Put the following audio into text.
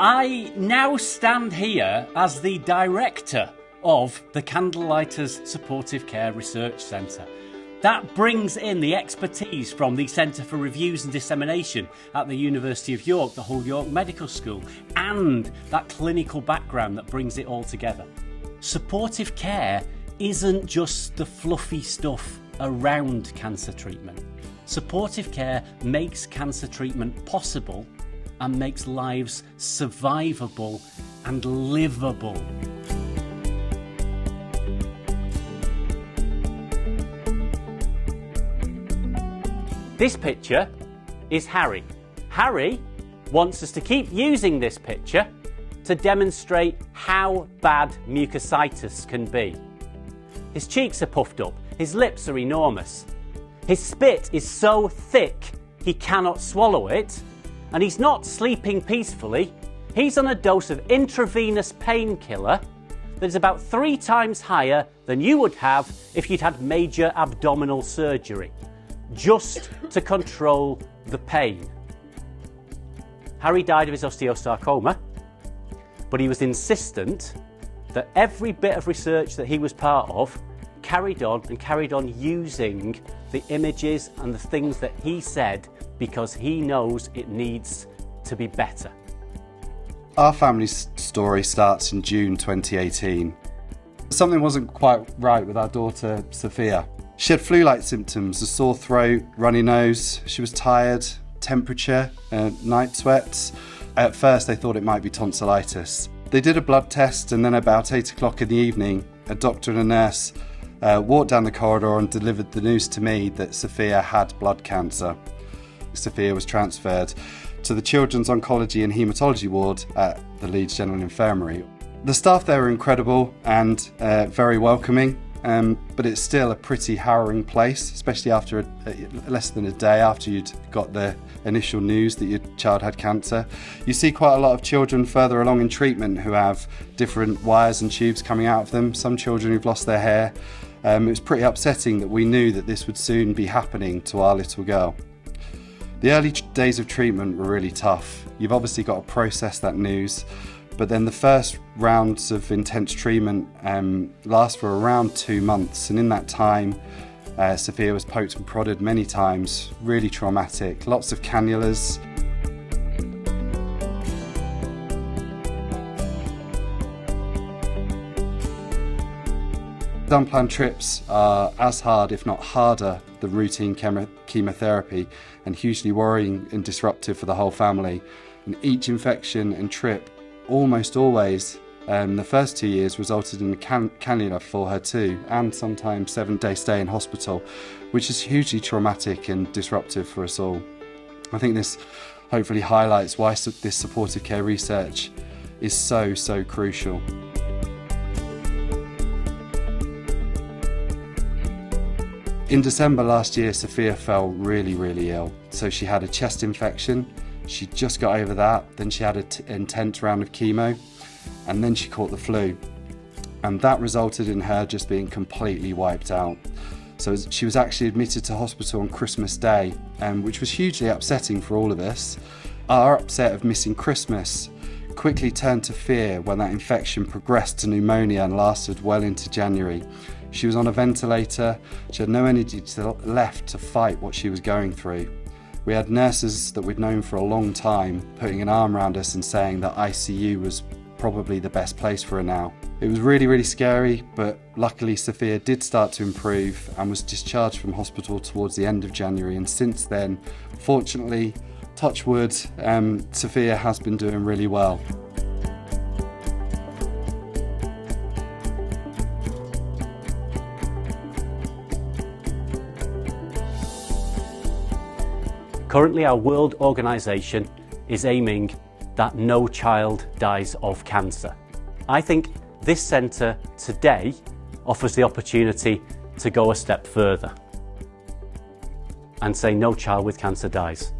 I now stand here as the director of the Candlelighters Supportive Care Research Centre. That brings in the expertise from the Centre for Reviews and Dissemination at the University of York, the Hull York Medical School, and that clinical background that brings it all together. Supportive care isn't just the fluffy stuff around cancer treatment. Supportive care makes cancer treatment possible and makes lives survivable and livable. This picture is Harry. Harry wants us to keep using this picture to demonstrate how bad mucositis can be. His cheeks are puffed up, his lips are enormous, his spit is so thick he cannot swallow it, and he's not sleeping peacefully. He's on a dose of intravenous painkiller that is about 3 times higher than you would have if you'd had major abdominal surgery, just to control the pain. Harry died of his osteosarcoma, but he was insistent that every bit of research that he was part of carried on using the images and the things that he said because he knows it needs to be better. Our family's story starts in June 2018. Something wasn't quite right with our daughter Sophia. She had flu-like symptoms, a sore throat, runny nose, she was tired, temperature, night sweats. At first they thought it might be tonsillitis. They did a blood test, and then about 8 o'clock in the evening, a doctor and a nurse walked down the corridor and delivered the news to me that Sophia had blood cancer. Sophia was transferred to the Children's Oncology and Haematology ward at the Leeds General Infirmary. The staff there were incredible and very welcoming, but it's still a pretty harrowing place, especially after less than a day after you'd got the initial news that your child had cancer. You see quite a lot of children further along in treatment who have different wires and tubes coming out of them, some children who've lost their hair. It was pretty upsetting that we knew that this would soon be happening to our little girl. The early days of treatment were really tough. You've obviously got to process that news, but then the first rounds of intense treatment last for around 2 months, and in that time Sophia was poked and prodded many times, really traumatic, lots of cannulas. Unplanned trips are as hard, if not harder, than routine chemotherapy, and hugely worrying and disruptive for the whole family. And each infection and trip, almost always, the first 2 years resulted in a cannula for her too, and sometimes 7-day stay in hospital, which is hugely traumatic and disruptive for us all. I think this hopefully highlights why this supportive care research is so crucial. In December last year, Sophia fell really ill. So she had a chest infection, she just got over that, then she had an intense round of chemo, and then she caught the flu. And that resulted in her just being completely wiped out. So she was actually admitted to hospital on Christmas Day, which was hugely upsetting for all of us. Our upset of missing Christmas quickly turned to fear when that infection progressed to pneumonia and lasted well into January. She was on a ventilator, she had no energy left to fight what she was going through. We had nurses that we'd known for a long time putting an arm around us and saying that ICU was probably the best place for her now. It was really scary, but luckily Sophia did start to improve and was discharged from hospital towards the end of January, and since then, fortunately, touch wood, Sophia has been doing really well. Currently, our world organisation is aiming that no child dies of cancer. I think this centre today offers the opportunity to go a step further and say no child with cancer dies.